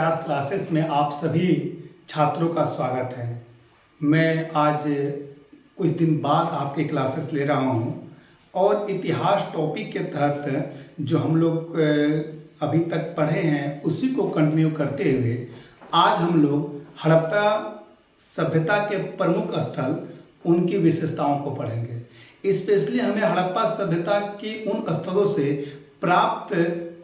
वाक्यार्थ क्लासेस में आप सभी छात्रों का स्वागत है। मैं आज कुछ दिन बाद आपकी क्लासेस ले रहा हूं और इतिहास टॉपिक के तहत जो हम लोग अभी तक पढ़े हैं उसी को कंटिन्यू करते हुए आज हम लोग हड़प्पा सभ्यता के प्रमुख स्थल उनकी विशेषताओं को पढ़ेंगे। स्पेशली हमें हड़प्पा सभ्यता की उन स्थलों से प्राप्त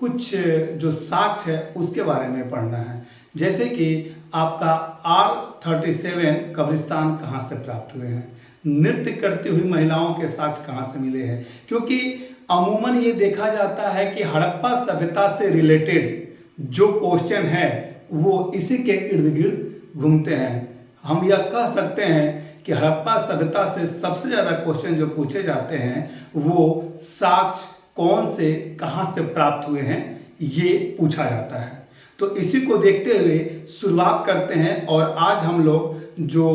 कुछ जो साक्ष्य है उसके बारे में पढ़ना है। जैसे कि आपका R37 कब्रिस्तान कहाँ से प्राप्त हुए हैं, नृत्य करती हुई महिलाओं के साक्ष्य कहाँ से मिले हैं, क्योंकि अमूमन ये देखा जाता है कि हड़प्पा सभ्यता से रिलेटेड जो क्वेश्चन है वो इसी के इर्द गिर्द घूमते हैं। हम यह कह सकते हैं कि हड़प्पा सभ्यता से सबसे ज़्यादा क्वेश्चन जो पूछे जाते हैं वो साक्ष्य कौन से कहाँ से प्राप्त हुए हैं ये पूछा जाता है। तो इसी को देखते हुए शुरुआत करते हैं और आज हम लोग जो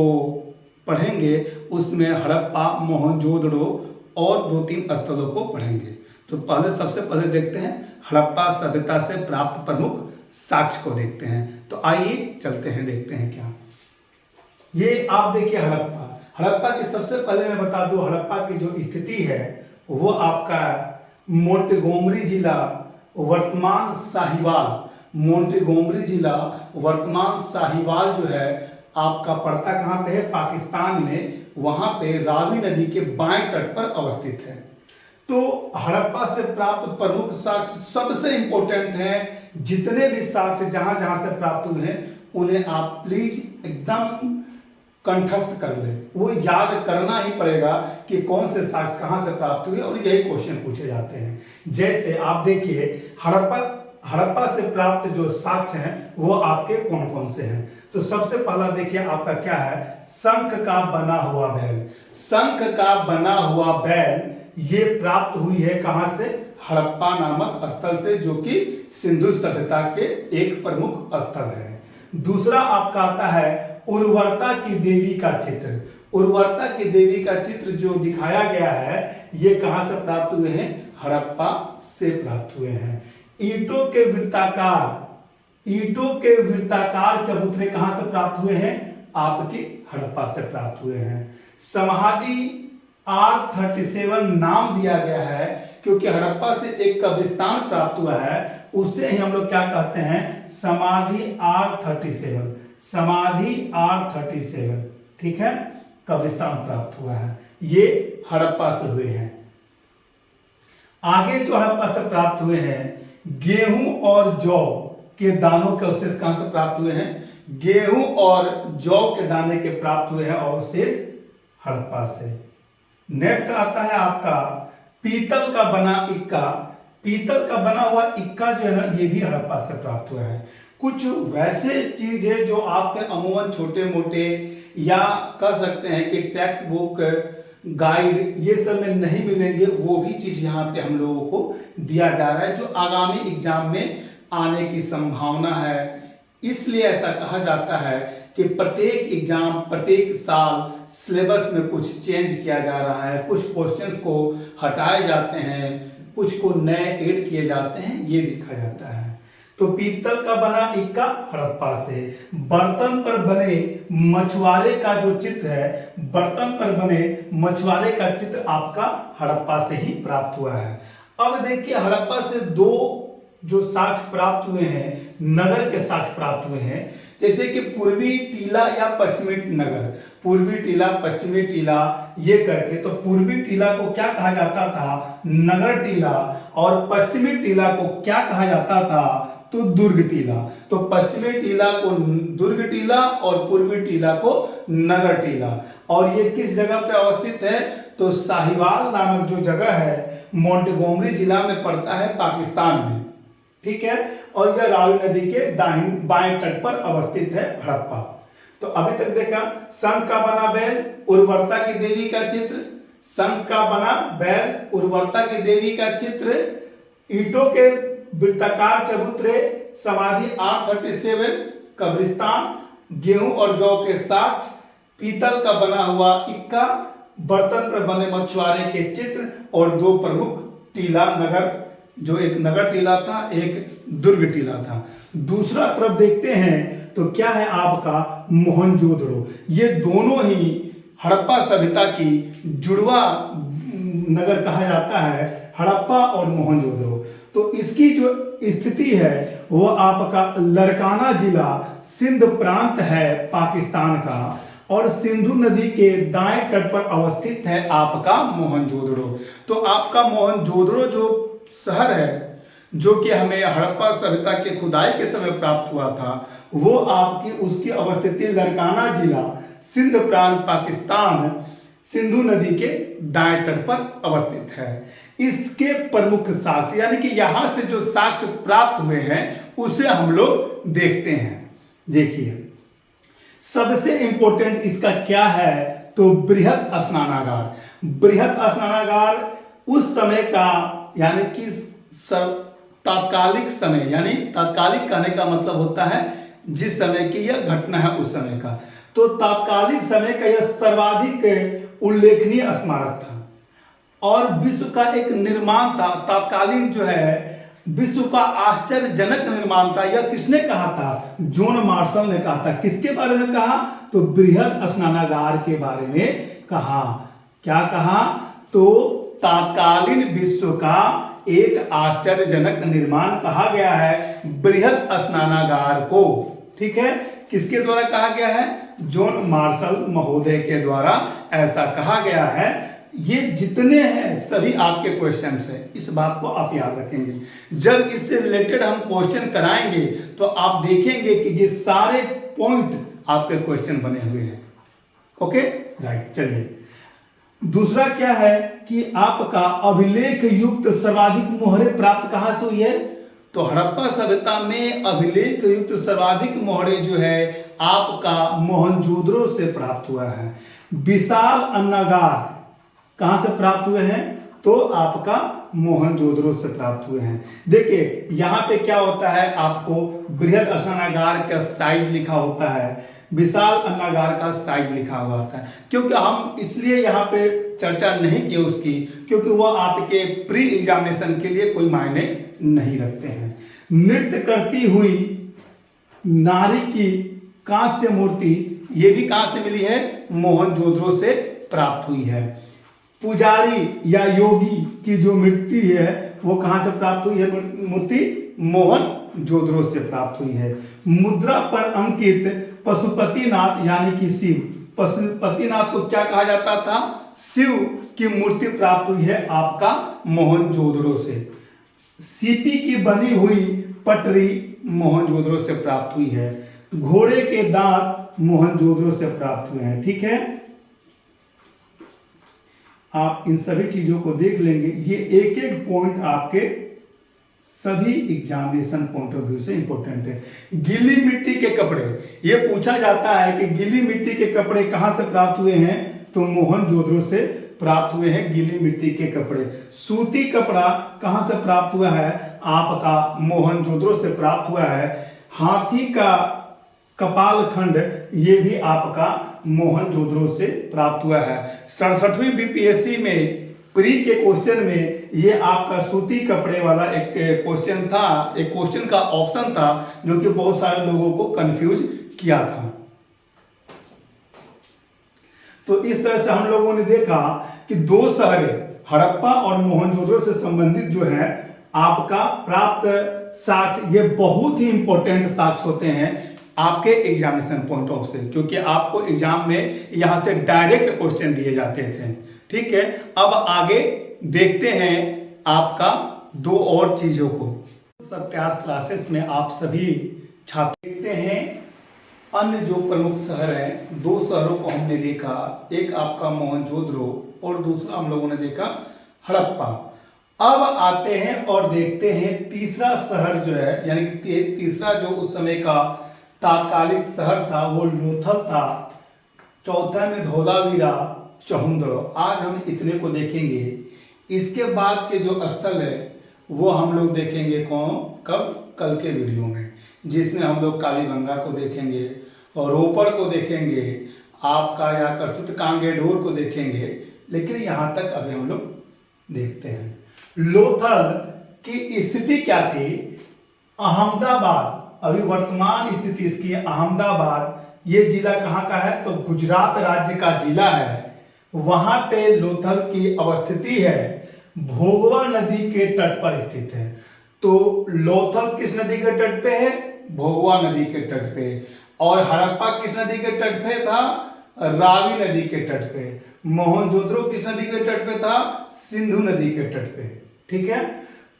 पढ़ेंगे उसमें हड़प्पा, मोहनजोदड़ो और 2-3 स्थलों को पढ़ेंगे। तो सबसे पहले देखते हैं हड़प्पा सभ्यता से प्राप्त प्रमुख साक्ष्य को देखते हैं। तो आइए चलते हैं, देखते हैं क्या ये आप देखिए हड़प्पा की सबसे पहले मैं बता दूं हड़प्पा की जो स्थिति है वो आपका मोंटेगोमरी जिला वर्तमान साहिवाल जो है आपका पड़ता कहाँ पे है, पाकिस्तान में। वहां पे रावी नदी के बाएं तट पर अवस्थित है। तो हड़प्पा से प्राप्त प्रमुख साक्ष्य सबसे इंपॉर्टेंट है। जितने भी साक्ष्य जहां जहां से प्राप्त हुए हैं उन्हें आप प्लीज एकदम कंठस्थ कर ले, वो याद करना ही पड़ेगा कि कौन से साक्ष्य कहां से प्राप्त हुए और यही क्वेश्चन पूछे जाते हैं। जैसे आप देखिए हड़प्पा से प्राप्त जो साक्ष्य हैं वो आपके कौन कौन से हैं। तो सबसे पहला देखिए आपका क्या है, शंख का बना हुआ बैल। शंख का बना हुआ बैल ये प्राप्त हुई है कहां से, हड़प्पा नामक स्थल से, जो कि सिंधु सभ्यता के एक प्रमुख स्थल है। दूसरा आपका आता है उर्वरता की देवी का चित्र। उर्वरता की देवी का चित्र जो दिखाया गया है ये कहां से प्राप्त हुए हैं, हड़प्पा से प्राप्त हुए हैं। ईंटों के वृत्ताकार चबूतरे कहां से प्राप्त हुए हैं, आपके हड़प्पा से प्राप्त हुए हैं। समाधि R37 नाम दिया गया है क्योंकि हड़प्पा से एक कब्रिस्तान प्राप्त हुआ है, उसे ही हम लोग क्या कहते हैं, समाधि R37, ठीक है, कब्रिस्तान प्राप्त हुआ है। ये हड़प्पा से हुए हैं। आगे जो हड़प्पा से प्राप्त हुए हैं गेहूं और जौ के दानों के अवशेष कहां से प्राप्त हुए हैं, गेहूं और जौ के दाने के प्राप्त हुए हैं अवशेष हड़प्पा से। नेक्स्ट आता है आपका पीतल का बना इक्का। पीतल का बना हुआ इक्का जो है ना ये भी हड़प्पा से प्राप्त हुआ है। कुछ वैसे चीज है जो आपके अमूमन छोटे मोटे या कह सकते हैं कि टेक्स्ट बुक गाइड ये सब में नहीं मिलेंगे, वो भी चीज यहाँ पे हम लोगों को दिया जा रहा है जो आगामी एग्जाम में आने की संभावना है। इसलिए ऐसा कहा जाता है कि प्रत्येक एग्जाम प्रत्येक साल सिलेबस में कुछ चेंज किया जा रहा है, कुछ क्वेश्चंस को हटाए जाते हैं, कुछ को नए ऐड किए जाते हैं, ये देखा जाता है। तो पीतल का बना इक्का हड़प्पा से। बर्तन पर बने मछुआरे का जो चित्र है, बर्तन पर बने मछुआरे का चित्र आपका हड़प्पा से ही प्राप्त हुआ है। अब देखिए हड़प्पा से 2 जो साक्ष्य प्राप्त हुए हैं, नगर के साक्ष्य प्राप्त हुए हैं, जैसे कि पूर्वी टीला या पश्चिमी नगर, पूर्वी टीला पश्चिमी टीला ये करके। तो पूर्वी टीला को क्या कहा जाता था, नगर टीला, और पश्चिमी टीला को क्या कहा जाता था, तो दुर्ग टीला। तो पश्चिमी टीला को दुर्ग टीला और पूर्वी टीला को नगर टीला। और ये किस जगह पे अवस्थित है, तो साहिवाल नामक जो जगह है मोंटेगोमरी जिला में पड़ता है, पाकिस्तान में, ठीक है। और यह रावी नदी के बाएं तट पर अवस्थित है हड़प्पा। तो अभी तक देखा शंख का बना बैल, उर्वरता की देवी का चित्र, शंख का बना बैल, उर्वरता की देवी का चित्र, ईंटों के वृत्ताकार चबूतरे, समाधि R37 कब्रिस्तान, गेहूं और जौ के साक्ष्य, पीतल का बना हुआ इक्का, बर्तन पर बने मछुआरे के चित्र और 2 प्रमुख टीला नगर जो एक नगर टीला था, एक दुर्ग टीला था। दूसरा तरफ देखते हैं तो क्या है आपका मोहनजोदड़ो। ये दोनों ही हड़प्पा सभ्यता की जुड़वा नगर कहा जाता है, हड़प्पा और मोहनजोदड़ो। तो इसकी जो स्थिति है वो आपका लरकाना जिला सिंध प्रांत है पाकिस्तान का, और सिंधु नदी के दाएं तट पर अवस्थित है आपका मोहनजोदड़ो। तो आपका मोहनजोदड़ो जो शहर है, जो कि हमें हड़प्पा सभ्यता के खुदाई के समय प्राप्त हुआ था, वो आपकी उसकी अवस्थिति लरकाना जिला सिंध प्रांत पाकिस्तान सिंधु नदी के दाएं तट पर अवस्थित है। इसके प्रमुख साक्ष्य यानी कि यहां से जो साक्ष्य प्राप्त हुए हैं उसे हम लोग देखते हैं। देखिए सबसे इंपॉर्टेंट इसका क्या है, तो बृहत स्नानागार। बृहत स्नानागार उस समय का यानी कि तात्कालिक समय, यानी तात्कालिक कहने का मतलब होता है जिस समय की यह घटना है उस समय का। तो तात्कालिक समय का यह सर्वाधिक उल्लेखनीय स्मारक था और विश्व का एक निर्माण था। तात्कालीन जो है विश्व का आश्चर्यजनक निर्माण था। यह किसने कहा था? जॉन मार्शल ने कहा था। किसके बारे में कहा? तो बृहत स्नानागार के बारे में कहा। क्या कहा? तो तात्कालीन विश्व का एक आश्चर्यजनक निर्माण कहा गया है बृहत स्नानागार को। ठीक है, किसके द्वारा कहा गया है? जॉन मार्शल महोदय के द्वारा ऐसा कहा गया है। ये जितने हैं सभी आपके क्वेश्चन है, इस बात को आप याद रखेंगे। जब इससे रिलेटेड हम क्वेश्चन कराएंगे तो आप देखेंगे कि ये सारे पॉइंट आपके क्वेश्चन बने हुए हैं। ओके राइट, चलिए दूसरा क्या है कि आपका अभिलेख युक्त सर्वाधिक मोहरे प्राप्त कहां से हुई है? तो हड़प्पा सभ्यता में अभिलेख युक्त सर्वाधिक मोहरे जो है आपका मोहनजोदड़ो से प्राप्त हुआ है। विशाल अन्नागार कहां से प्राप्त हुए हैं? तो आपका मोहनजोदड़ो से प्राप्त हुए हैं। देखिए यहां पे क्या होता है, आपको बृहत स्नानागार का साइज लिखा होता है, विशाल अन्नागार का साइज लिखा हुआ होता है। क्योंकि हम इसलिए यहाँ पे चर्चा नहीं किए उसकी, क्योंकि वह आपके प्री एग्जामिनेशन के लिए कोई मायने नहीं रखते हैं। नृत्य करती हुई नारी की कांस्य मूर्ति, ये भी कहां से मिली है? मोहनजोदड़ो से प्राप्त हुई है। पुजारी या योगी की जो मूर्ति है वो कहां से प्राप्त हुई है? मूर्ति मोहनजोदड़ो से प्राप्त हुई है। मुद्रा पर अंकित पशुपतिनाथ यानी कि शिव, पशुपतिनाथ को क्या कहा जाता था? शिव की मूर्ति प्राप्त हुई है आपका मोहनजोदड़ो से। सीपी की बनी हुई पटरी मोहनजोदड़ो से प्राप्त हुई है। घोड़े के दांत मोहनजोदड़ो से प्राप्त हुए हैं। ठीक है, आप इन सभी चीजों को देख लेंगे। ये एक एक पॉइंट आपके सभी एग्जामिनेशन पॉइंट ऑफ व्यू से इंपॉर्टेंट है। गीली मिट्टी के कपड़े, ये पूछा जाता है कि गीली मिट्टी के कपड़े कहां से प्राप्त हुए हैं? तो मोहनजोदड़ो से प्राप्त हुए हैं गीली मिट्टी के कपड़े। सूती कपड़ा कहां से प्राप्त हुआ है? आपका मोहनजोदड़ो से प्राप्त हुआ है। हाथी का कपाल खंड, ये भी आपका मोहनजोदड़ो से प्राप्त हुआ है। 67वीं बीपीएससी में प्री के क्वेश्चन में ये आपका सूती कपड़े वाला एक क्वेश्चन था, एक क्वेश्चन का ऑप्शन था जो कि बहुत सारे लोगों को कंफ्यूज किया था। तो इस तरह से हम लोगों ने देखा कि दो शहर हड़प्पा और मोहनजोदड़ो से संबंधित जो है आपका प्राप्त साक्ष्य, ये बहुत ही इंपॉर्टेंट साक्ष्य होते हैं आपके एग्जामिनेशन पॉइंट ऑफ से, क्योंकि आपको एग्जाम में यहां से डायरेक्ट क्वेश्चन दिए जाते थे। ठीक है, अब आगे देखते हैं आपका दो और चीजों को। सत्यार्थ क्लासेस में आप सभी छात्र देखते हैं अन्य जो प्रमुख शहर हैं, दो शहरों को हमने देखा, एक आपका मोहनजोदड़ो और दूसरा हम लोगों ने देखा हड़प्पा। अब आते हैं और देखते हैं तीसरा शहर जो है, यानी कि तीसरा जो उस समय का तात्कालिक शहर था वो लोथल था। चौथा में धौलावीरा, चहुंदड़ो। आज हम इतने को देखेंगे। इसके बाद के जो स्थल है वो हम लोग देखेंगे कब? कल के वीडियो में, जिसमें हम लोग कालीबंगा को देखेंगे और रोपड़ को देखेंगे, आपका जाकर सुत कांगेडोर को देखेंगे। लेकिन यहां तक अभी हम लोग देखते हैं। लोथल कि स्थिति क्या थी। अहमदाबाद, अभी वर्तमान स्थिति इसकी अहमदाबाद, ये जिला कहाँ का है तो गुजरात राज्य का जिला है। वहां पे लोथल की अवस्थिति है, भोगवा नदी के तट पर स्थित है। तो लोथल किस नदी के तट पे है, भोगवा नदी के तट पे। और हड़प्पा किस नदी के तट पे था, रावी नदी के तट पे। मोहनजोदड़ो किस नदी के तट पे था, सिंधु नदी के तट पे। ठीक है।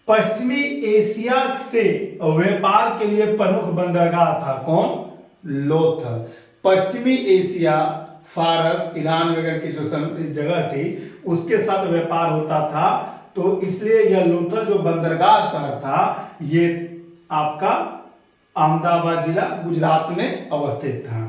पश्चिमी एशिया से व्यापार के लिए प्रमुख बंदरगाह था कौन, लोथल। पश्चिमी एशिया, फारस, ईरान वगैरह की जो जगह थी उसके साथ व्यापार होता था, तो इसलिए यह लोथल जो बंदरगाह शहर था ये आपका अहमदाबाद जिला गुजरात में अवस्थित था।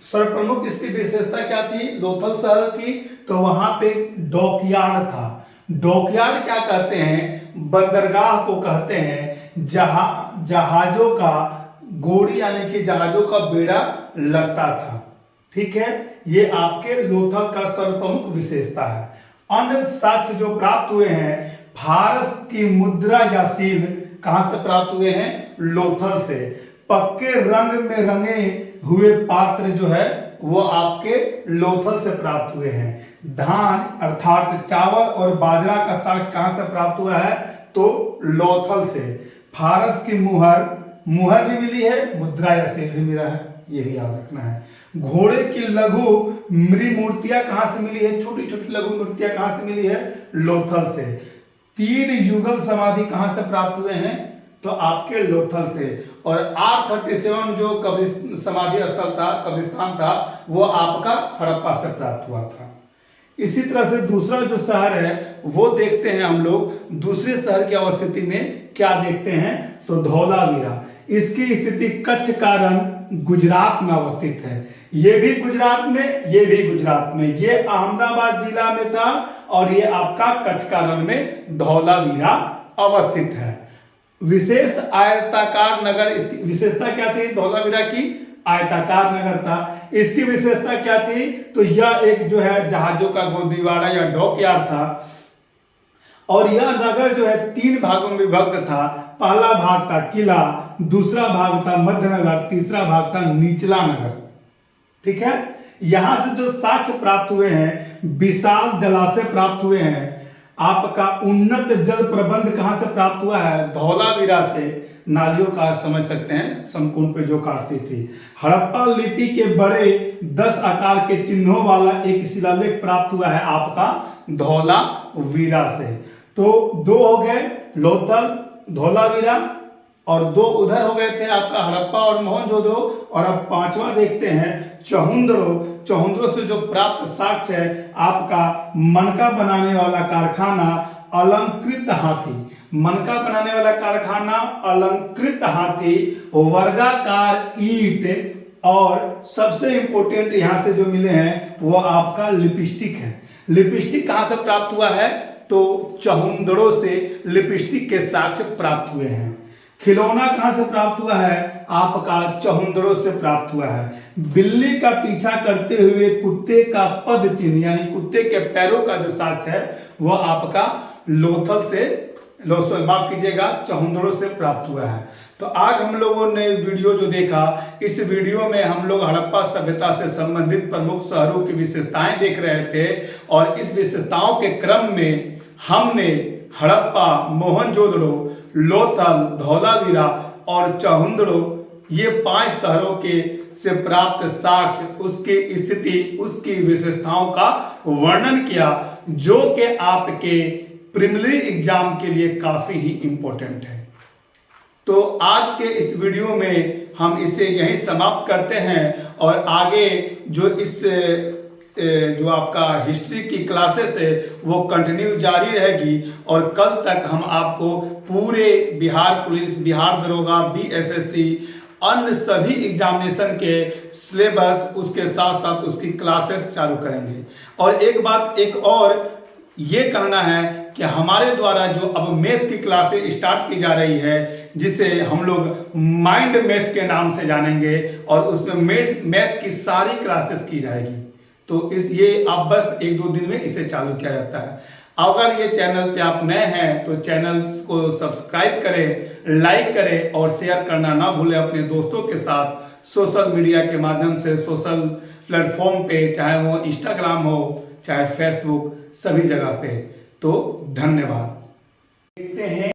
सर प्रमुख इसकी विशेषता क्या थी लोथल शहर की, तो वहां पे डॉकयार्ड था। डॉकयार्ड क्या कहते हैं, बंदरगाह को कहते हैं जहाजों का गोड़ी यानी कि जहाजों का बेड़ा लगता था। ठीक है, ये आपके लोथल का सर्वप्रमुख विशेषता है। अन्य साक्ष्य जो प्राप्त हुए हैं, फारस की मुद्रा या सील कहां से प्राप्त हुए हैं, लोथल से। पक्के रंग में रंगे हुए पात्र जो है वो आपके लोथल से प्राप्त हुए हैं। धान अर्थात चावल और बाजरा का साक्ष्य कहां से प्राप्त हुआ है, तो लोथल से। फारस की मुहर भी मिली है, मुद्रा या सील भी मिला है, ये भी याद रखना है। घोड़े की लघु मृ मूर्तियां कहां से मिली है, छोटी छोटी लघु मूर्तियां कहां से मिली है, लोथल से। 3 युगल समाधि कहां से प्राप्त हुए हैं, तो आपके लोथल से। और 837 जो समाधि स्थल था, कब्रिस्तान था, वो आपका हड़प्पा से प्राप्त हुआ था। इसी तरह से दूसरा जो शहर है वो देखते हैं हम लोग। दूसरे शहर की अवस्थिति में क्या देखते हैं, तो धौलावीरा। इसकी स्थिति कच्छ का रण गुजरात में अवस्थित है। ये भी गुजरात में, ये भी गुजरात में। ये अहमदाबाद जिला में था और ये आपका कच्छ का रण में धौलावीरा अवस्थित है। विशेष आयताकार नगर, इसकी विशेषता क्या थी धौलावीरा की, आयताकार नगर था। इसकी विशेषता क्या थी, तो यह एक जो है जहाजों का गोदीवाड़ा या डॉकयार्ड था। और यह नगर जो है 3 भागों में विभक्त था। पहला भाग था किला, दूसरा भाग था मध्य नगर, तीसरा भाग था निचला नगर। ठीक है। यहां से जो साक्ष्य प्राप्त हुए हैं, विशाल जलाशय प्राप्त हुए हैं। आपका उन्नत जल प्रबंध कहां से प्राप्त हुआ है, धौलावीरा से। नालियों का समझ सकते हैं, समकोण पे जो काटती थी। हड़प्पा लिपि के बड़े 10 आकार के चिन्हों वाला एक शिलालेख प्राप्त हुआ है आपका धौलावीरा से। तो 2 हो गए लोथल, धौलावीरा, और 2 उधर हो गए थे आपका हड़प्पा और मोहनजोदड़ो। और अब 5वां देखते हैं चहुंदड़ो। चहुंदड़ो से जो प्राप्त साक्ष्य है आपका मनका बनाने वाला कारखाना, अलंकृत हाथी। मनका बनाने वाला कारखाना, अलंकृत हाथी, वर्गाकार ईंट, और सबसे इंपोर्टेंट यहां से जो मिले हैं वो आपका लिपस्टिक है। लिपस्टिक कहां से प्राप्त हुआ है, तो चहुंदड़ो से लिपस्टिक के साक्ष्य प्राप्त हुए हैं। खिलौना कहां से प्राप्त हुआ है, आपका चहुंदड़ो से प्राप्त हुआ है। बिल्ली का पीछा करते हुए कुत्ते का पद चिन्ह यानी कुत्ते के पैरों का जो साक्ष्य है वह आपका लोथल से, माफ कीजिएगा, चहुंदड़ो से प्राप्त हुआ है। तो आज हम लोगों ने वीडियो जो देखा, इस वीडियो में हम लोग हड़प्पा सभ्यता से संबंधित प्रमुख शहरों की विशेषताएं देख रहे थे। और इस विशेषताओं के क्रम में हमने हड़प्पा, मोहनजोदड़ो, लोथल, धौलावीरा और चहुंदड़ो, ये 5 शहरों के से प्राप्त साक्ष्य, उसकी स्थिति, उसकी विशेषताओं का वर्णन किया, जो कि आपके प्रीलिमिनरी एग्जाम के लिए काफी ही इंपॉर्टेंट है। तो आज के इस वीडियो में हम इसे यहीं समाप्त करते हैं और आगे जो इस जो आपका हिस्ट्री की क्लासेस है वो कंटिन्यू जारी रहेगी। और कल तक हम आपको पूरे बिहार पुलिस, बिहार दरोगा, BSSC, अन्य सभी एग्जामिनेशन के सिलेबस, उसके साथ साथ उसकी क्लासेस चालू करेंगे। और एक बात एक और ये कहना है कि हमारे द्वारा जो अब मैथ की क्लासेस स्टार्ट की जा रही है, जिसे हम लोग माइंड मैथ के नाम से जानेंगे, और उसमें मैथ की सारी क्लासेस की जाएगी। तो ये अब बस 1-2 दिन में इसे चालू किया जाता है। अगर ये चैनल पे आप नए हैं तो चैनल को सब्सक्राइब करें, लाइक करें और शेयर करना ना भूलें अपने दोस्तों के साथ सोशल मीडिया के माध्यम से, सोशल प्लेटफॉर्म पे, चाहे वो इंस्टाग्राम हो चाहे फेसबुक, सभी जगह पे। तो धन्यवाद। देखते हैं